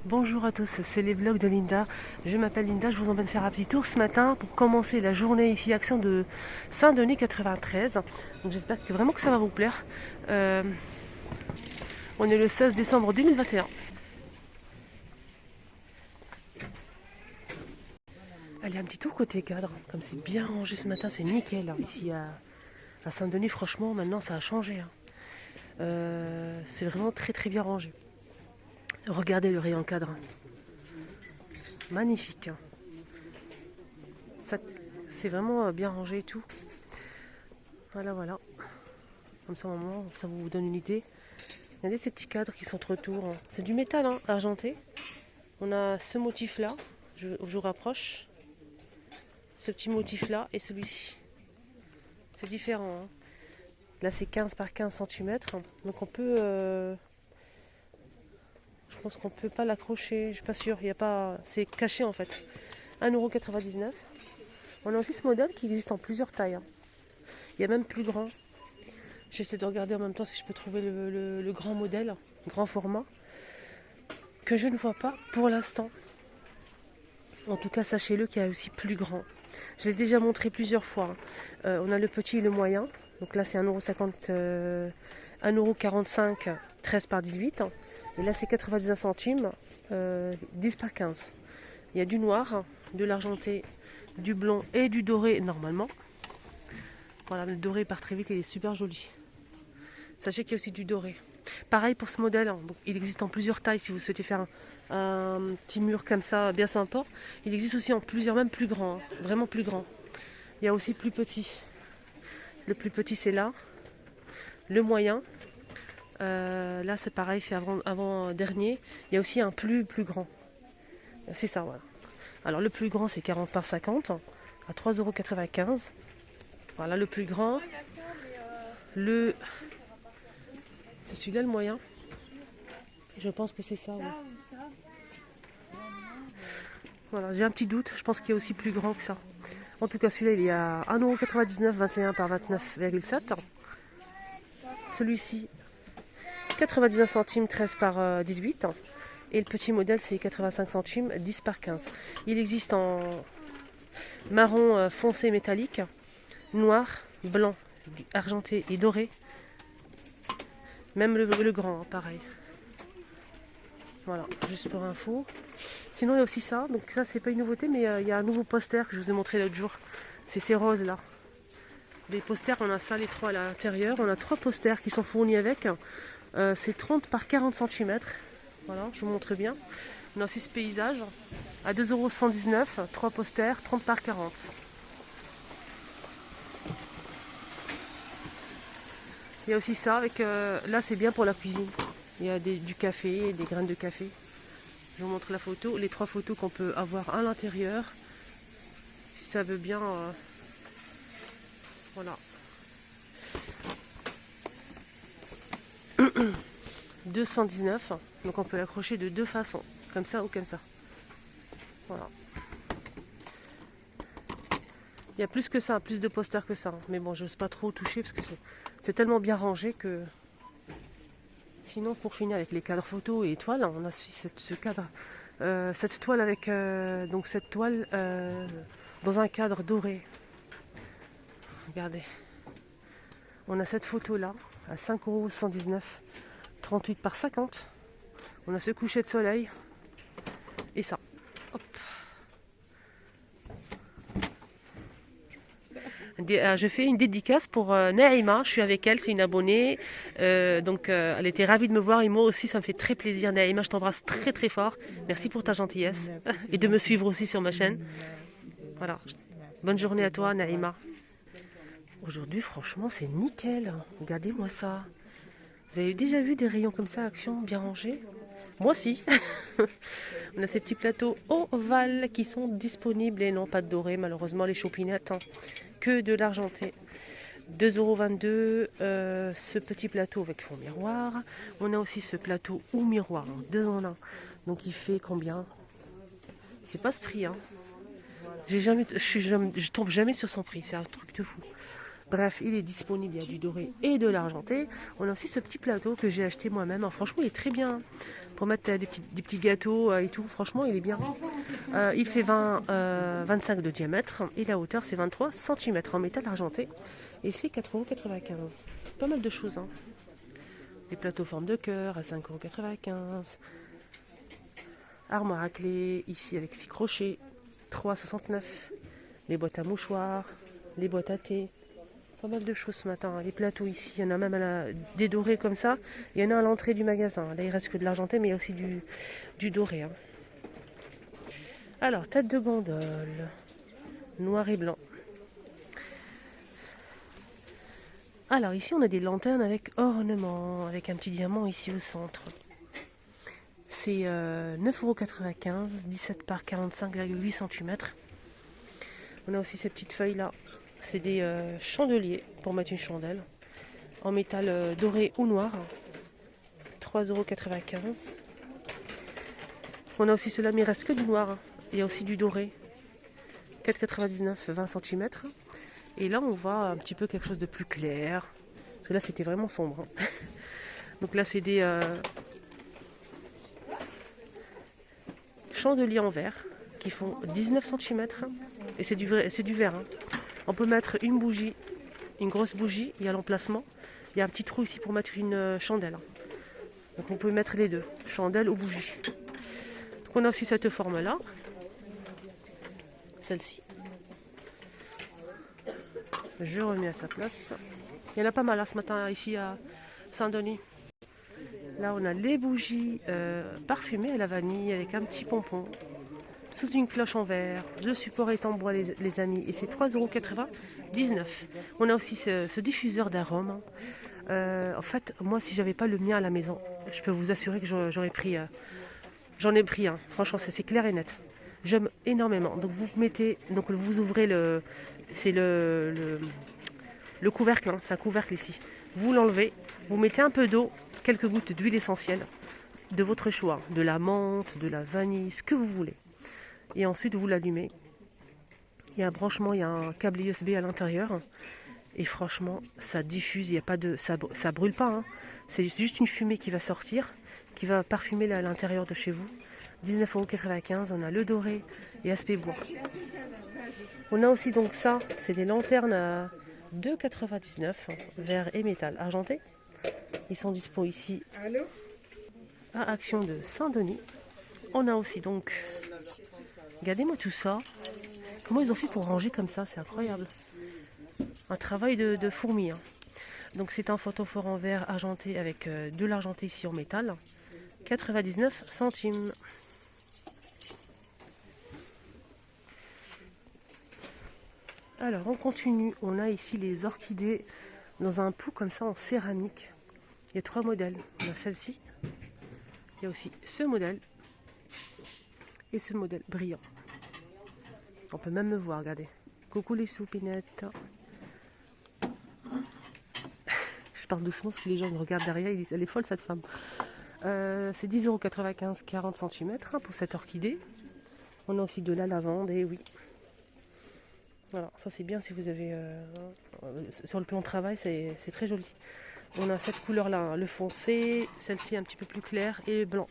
Bonjour à tous, c'est les vlogs de Linda. Je m'appelle Linda, je vous emmène faire un petit tour ce matin pour commencer la journée ici, action de Saint-Denis 93. Donc j'espère que vraiment que ça va vous plaire. On est le 16 décembre 2021. Allez, un petit tour côté cadre, comme c'est bien rangé ce matin, c'est nickel. Ici à Saint-Denis, franchement, maintenant ça a changé. C'est vraiment très très bien rangé. Regardez le rayon cadre. Magnifique. C'est vraiment bien rangé et tout. Voilà. Comme ça, au moment, ça vous donne une idée. Regardez ces petits cadres qui sont trop autour. C'est du métal argenté. On a ce motif-là. Je vous rapproche. Ce petit motif-là et celui-ci. C'est différent. Là, c'est 15 par 15 cm. Donc, on peut... je pense qu'on ne peut pas l'accrocher. Je suis pas sûre. Il y a pas... C'est caché, en fait. 1,99 €. On a aussi ce modèle qui existe en plusieurs tailles. Il y a même plus grand. J'essaie de regarder en même temps si je peux trouver le grand modèle, grand format, que je ne vois pas pour l'instant. En tout cas, sachez-le qu'il y a aussi plus grand. Je l'ai déjà montré plusieurs fois. On a le petit et le moyen. Donc là, c'est 1,50 €, 1,45 €, 13 par 18. Et là, c'est 99 centimes, 10 par 15. Il y a du noir, de l'argenté, du blanc et du doré normalement. Voilà, le doré part très vite et il est super joli. Sachez qu'il y a aussi du doré. Pareil pour ce modèle, donc il existe en plusieurs tailles si vous souhaitez faire un petit mur comme ça, bien sympa. Il existe aussi en plusieurs, même plus grand, vraiment plus grand. Il y a aussi plus petit. Le plus petit c'est là. Le moyen, là c'est pareil, c'est avant dernier. Il y a aussi un plus grand. C'est ça, voilà. Alors le plus grand c'est 40 par 50 à 3,95 €. Voilà le plus grand. C'est celui-là le moyen. Je pense que c'est ça. Ouais. Voilà, j'ai un petit doute. Je pense qu'il y a aussi plus grand que ça. En tout cas, celui-là, il est à 1,99 €, 21 par 29,7. Celui-ci, 99 centimes, 13 par 18. Et le petit modèle, c'est 85 centimes, 10 par 15. Il existe en marron foncé métallique, noir, blanc, argenté et doré. Même le grand, pareil. Voilà, juste pour info. Sinon, il y a aussi ça. Donc ça, c'est pas une nouveauté, mais il y a un nouveau poster que je vous ai montré l'autre jour. C'est ces roses là. Les posters, on a ça, les trois à l'intérieur. On a 3 posters qui sont fournis avec. C'est 30 par 40 cm. Voilà, je vous montre bien. On a aussi ce paysage à 2,119 €. 3 posters, 30 par 40. Il y a aussi ça avec... là, c'est bien pour la cuisine. Il y a du café, des graines de café. Je vous montre la photo, les 3 photos qu'on peut avoir à l'intérieur. Si ça veut bien... voilà. 219. Donc on peut l'accrocher de 2 façons. Comme ça ou comme ça. Voilà. Il y a plus que ça, plus de posters que ça. Mais bon, j'ose pas trop toucher parce que c'est tellement bien rangé que... Sinon, pour finir avec les cadres photos et toiles, on a ce cadre, cette toile avec donc cette toile dans un cadre doré. Regardez, on a cette photo là à 5,119 €, 38 par 50. On a ce coucher de soleil et ça. Hop. Je fais une dédicace pour Naïma, je suis avec elle, c'est une abonnée, donc elle était ravie de me voir et moi aussi ça me fait très plaisir. Naïma, je t'embrasse très très fort, merci pour ta gentillesse et de me suivre aussi sur ma chaîne. Voilà, bonne journée à toi Naïma. Aujourd'hui franchement c'est nickel, regardez-moi ça. Vous avez déjà vu des rayons comme ça, action, bien rangés? Moi aussi. On a ces petits plateaux ovales qui sont disponibles et non pas de doré, malheureusement les chopinettes. Que de l'argenté. 2,22 €, ce petit plateau avec fond miroir. On a aussi ce plateau ou miroir, 2 en 1. Donc il fait combien? C'est pas ce prix, hein. Je tombe jamais sur son prix, c'est un truc de fou. Bref, il est disponible, il y a du doré et de l'argenté. On a aussi ce petit plateau que j'ai acheté moi-même. Franchement, il est très bien. pour mettre des petits gâteaux et tout. Franchement, il est bien. Il fait 25 de diamètre et la hauteur c'est 23 cm en métal argenté. Et c'est 4,95 €. Pas mal de choses. Hein. Des plateaux forme de cœur à 5,95 €. Armoire à clé, ici avec 6 crochets, 3,69 €. Les boîtes à mouchoirs, les boîtes à thé. Pas mal de choses ce matin. Les plateaux ici, il y en a même des dorés comme ça. Il y en a à l'entrée du magasin. Là, il reste que de l'argenté, mais il y a aussi du doré. Hein. Alors, tête de gondole, noir et blanc. Alors, ici, on a des lanternes avec ornement, avec un petit diamant ici au centre. C'est 9,95 €, 17 par 45,8 cm. On a aussi ces petites feuilles-là. C'est des chandeliers pour mettre une chandelle. En métal doré ou noir. 3,95 €. On a aussi ceux-là, mais il reste que du noir. Il y a aussi du doré. 4,99 €, 20 cm. Et là, on voit un petit peu quelque chose de plus clair. Parce que là, c'était vraiment sombre. Hein. Donc là, c'est des chandeliers en verre qui font 19 cm. Et c'est du verre. Hein. On peut mettre une bougie, une grosse bougie, il y a l'emplacement. Il y a un petit trou ici pour mettre une chandelle. Donc on peut mettre les deux, chandelle ou bougie. Donc on a aussi cette forme-là. Celle-ci. Je remets à sa place. Il y en a pas mal hein, ce matin ici à Saint-Denis. Là on a les bougies parfumées à la vanille avec un petit pompon. Sous une cloche en verre. Le support est en bois les amis. Et c'est 3,99 €. On a aussi ce diffuseur d'arômes. En fait, moi si j'avais pas le mien à la maison, je peux vous assurer que j'aurais pris. J'en ai pris un. Franchement, c'est clair et net. J'aime énormément. Donc vous mettez, donc vous ouvrez c'est le couvercle. Hein, c'est un couvercle ici. Vous l'enlevez. Vous mettez un peu d'eau, quelques gouttes d'huile essentielle de votre choix, de la menthe, de la vanille, ce que vous voulez. Et ensuite vous l'allumez. Il y a un branchement, il y a un câble USB à l'intérieur. Et franchement, ça diffuse, il y a pas de, ça brûle pas. Hein. C'est juste une fumée qui va sortir, qui va parfumer à l'intérieur de chez vous. 19,95 €, on a le doré et aspect bois. On a aussi donc ça, c'est des lanternes à 2,99 €, verre et métal argenté. Ils sont dispo ici à Action de Saint-Denis. On a aussi donc, regardez-moi tout ça. Comment ils ont fait pour ranger comme ça, c'est incroyable. Un travail de fourmi. Hein. Donc c'est un photophore en verre argenté avec de l'argenté ici en métal. 99 centimes. Alors on continue. On a ici les orchidées dans un pot comme ça en céramique. Il y a 3 modèles. On a celle-ci. Il y a aussi ce modèle. Et ce modèle brillant. On peut même me voir, regardez. Coucou les soupinettes. Je parle doucement parce que les gens me regardent derrière, ils disent elle est folle cette femme. C'est 10,95 €, 40 cm pour cette orchidée. On a aussi de la lavande, et oui. Voilà, ça c'est bien si vous avez... sur le plan de travail, c'est très joli. On a cette couleur-là, hein, le foncé, celle-ci un petit peu plus claire et blanc.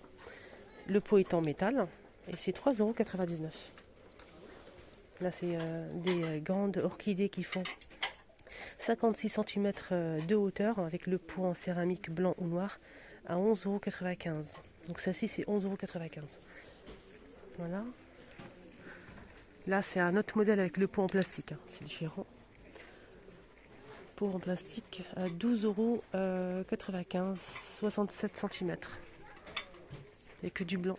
Le pot est en métal et c'est 3,99 €. Là c'est des grandes orchidées qui font 56 cm de hauteur avec le pot en céramique blanc ou noir à 11,95 €. Donc celle-ci c'est 11,95 €. Voilà. Là c'est un autre modèle avec le pot en plastique, hein. C'est différent. Pot en plastique à 12,95 €, 67 cm. Et que du blanc.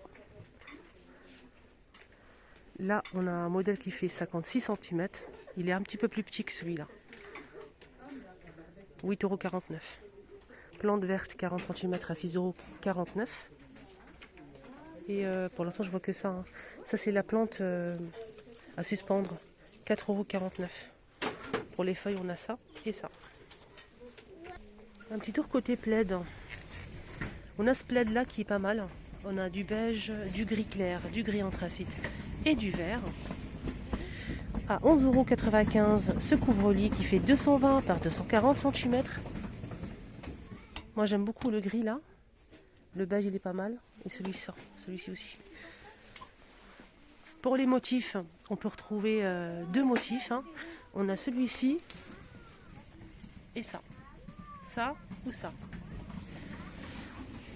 Là on a un modèle qui fait 56 cm. Il est un petit peu plus petit que celui-là. 8,49 €. Plante verte 40 cm à 6,49 €. Et pour l'instant je vois que ça. Hein. Ça c'est la plante à suspendre. 4,49 €. Pour les feuilles on a ça et ça. Un petit tour côté plaid. On a ce plaid là qui est pas mal. On a du beige, du gris clair, du gris anthracite et du vert. À 11,95 € ce couvre-lit qui fait 220 par 240 cm. Moi j'aime beaucoup le gris là. Le beige il est pas mal. et celui-ci aussi. Pour les motifs, on peut retrouver deux motifs. Hein. On a celui-ci et ça. Ça ou ça.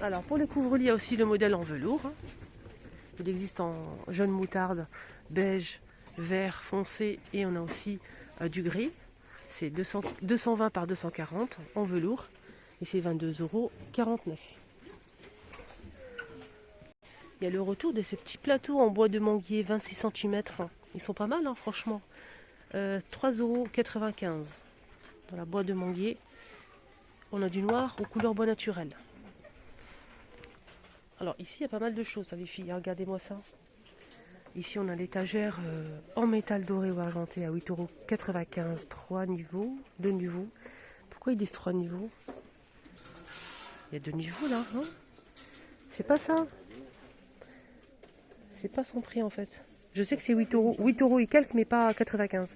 Alors pour les couvre-lits, il y a aussi le modèle en velours. Hein. Il existe en jaune moutarde, beige, vert foncé et on a aussi du gris. C'est 220 par 240 en velours et c'est 22,49 €. Il y a le retour de ces petits plateaux en bois de manguier 26 cm. Ils sont pas mal, hein, franchement. 3,95 €. Dans la bois de manguier, on a du noir aux couleurs bois naturel. Alors ici, il y a pas mal de choses, les filles. Regardez-moi ça. Ici, on a l'étagère en métal doré ou argenté à 8,95 €. 3 niveaux, 2 niveaux. Pourquoi ils disent 3 niveaux? Il y a 2 niveaux là. Hein, c'est pas ça. C'est pas son prix en fait. Je sais que c'est 8 €. 8 € et quelques, mais pas 95.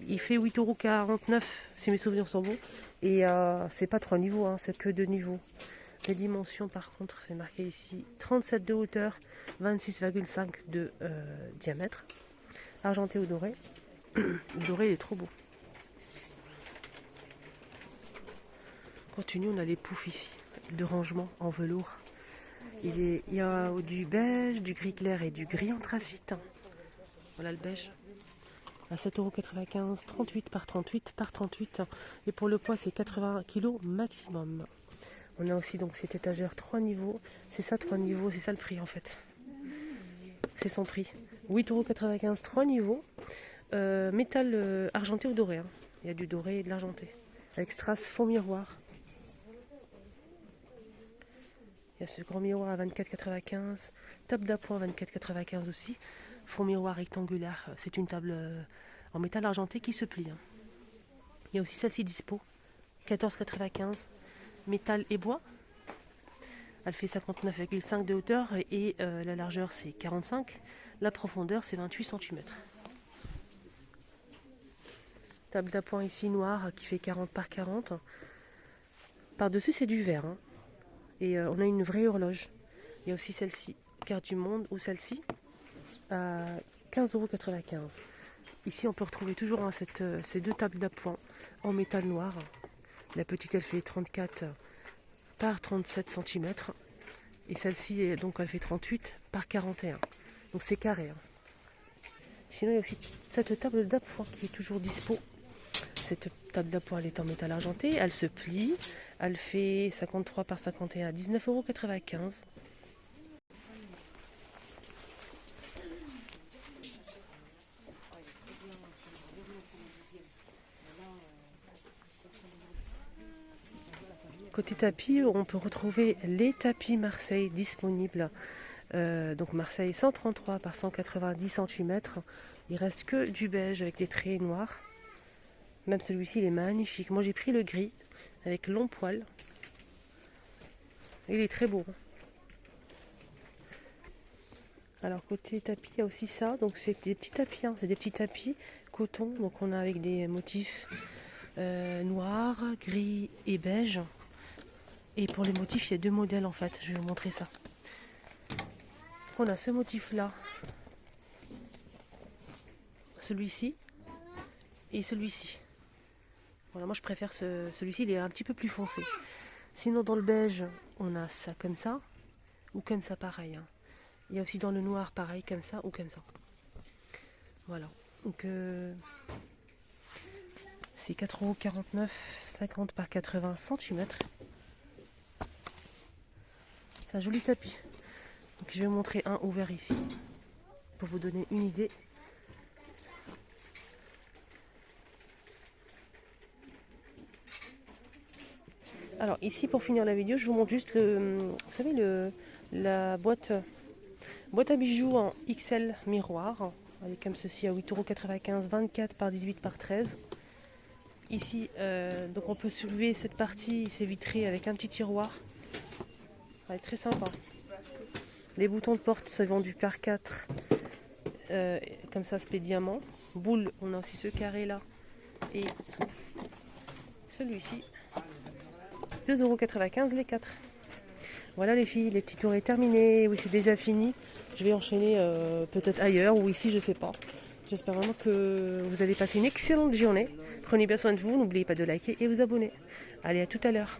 Il fait 8,49 € si mes souvenirs sont bons. Et c'est pas 3 niveaux, hein, c'est que 2 niveaux. Les dimensions par contre, c'est marqué ici 37 de hauteur, 26,5 de diamètre. Argenté ou doré. Le doré il est trop beau. Continue, on a les poufs ici, de rangement en velours. Il y a du beige, du gris clair et du gris anthracite. Voilà le beige. À 7,95 €, 38 par 38 par 38. Et pour le poids, c'est 80 kg maximum. On a aussi donc cette étagère 3 niveaux. C'est ça 3 niveaux, c'est ça le prix en fait. C'est son prix. 8,95 €, 3 niveaux. Métal argenté ou doré. Hein. Il y a du doré et de l'argenté. Avec strass fond miroir. Il y a ce grand miroir à 24,95 €. Table d'appoint 24,95 € aussi. Fond miroir rectangulaire. C'est une table en métal argenté qui se plie. Hein. Il y a aussi celle-ci dispo. 14,95 €. Métal et bois. Elle fait 59,5 de hauteur et la largeur c'est 45. La profondeur c'est 28 cm. Table d'appoint ici noire qui fait 40 par 40. Par-dessus c'est du verre. Hein. Et on a une vraie horloge. Il y a aussi celle-ci, carte du monde, ou celle-ci, à 15,95 €. Ici, on peut retrouver toujours hein, ces deux tables d'appoint en métal noir. La petite, elle fait 34 par 37 cm. Et celle-ci, donc, elle fait 38 par 41. Donc, c'est carré. Hein. Sinon, il y a aussi cette table d'appoint qui est toujours dispo. Cette table d'appoint, elle est en métal argenté. Elle se plie. Elle fait 53 par 51 à 19,95 €. Côté tapis, on peut retrouver les tapis Marseille disponibles. Donc Marseille 133 par 190 cm. Il reste que du beige avec des traits noirs. Même celui-ci, il est magnifique. Moi, j'ai pris le gris avec long poil. Il est très beau. Alors côté tapis, il y a aussi ça. Donc c'est des petits tapis. Hein. C'est des petits tapis coton. Donc on a avec des motifs noirs, gris et beige. Et pour les motifs, il y a deux modèles en fait. Je vais vous montrer ça. On a ce motif-là. Celui-ci. Et celui-ci. Voilà, moi je préfère celui-ci, il est un petit peu plus foncé. Sinon dans le beige, on a ça comme ça. Ou comme ça pareil. Hein. Il y a aussi dans le noir pareil, comme ça ou comme ça. Voilà. Donc c'est 4,49 €, 50 par 80 cm. C'est un joli tapis. Donc je vais vous montrer un ouvert ici. Pour vous donner une idée. Alors ici pour finir la vidéo, je vous montre juste vous savez la boîte à bijoux en XL miroir. Elle est comme ceci à 8,95 €, 24 par 18 par 13. Ici, donc on peut soulever cette partie, c'est vitré avec un petit tiroir. Elle est très sympa. Les boutons de porte, c'est vendu par 4. Comme ça, aspect diamant. Boule, on a aussi ce carré là. Et celui-ci. 2,95 € les 4. Voilà les filles, les petits tours est terminé. Oui, c'est déjà fini. Je vais enchaîner peut-être ailleurs ou ici, je sais pas. J'espère vraiment que vous allez passer une excellente journée. Prenez bien soin de vous. N'oubliez pas de liker et vous abonner. Allez, à tout à l'heure.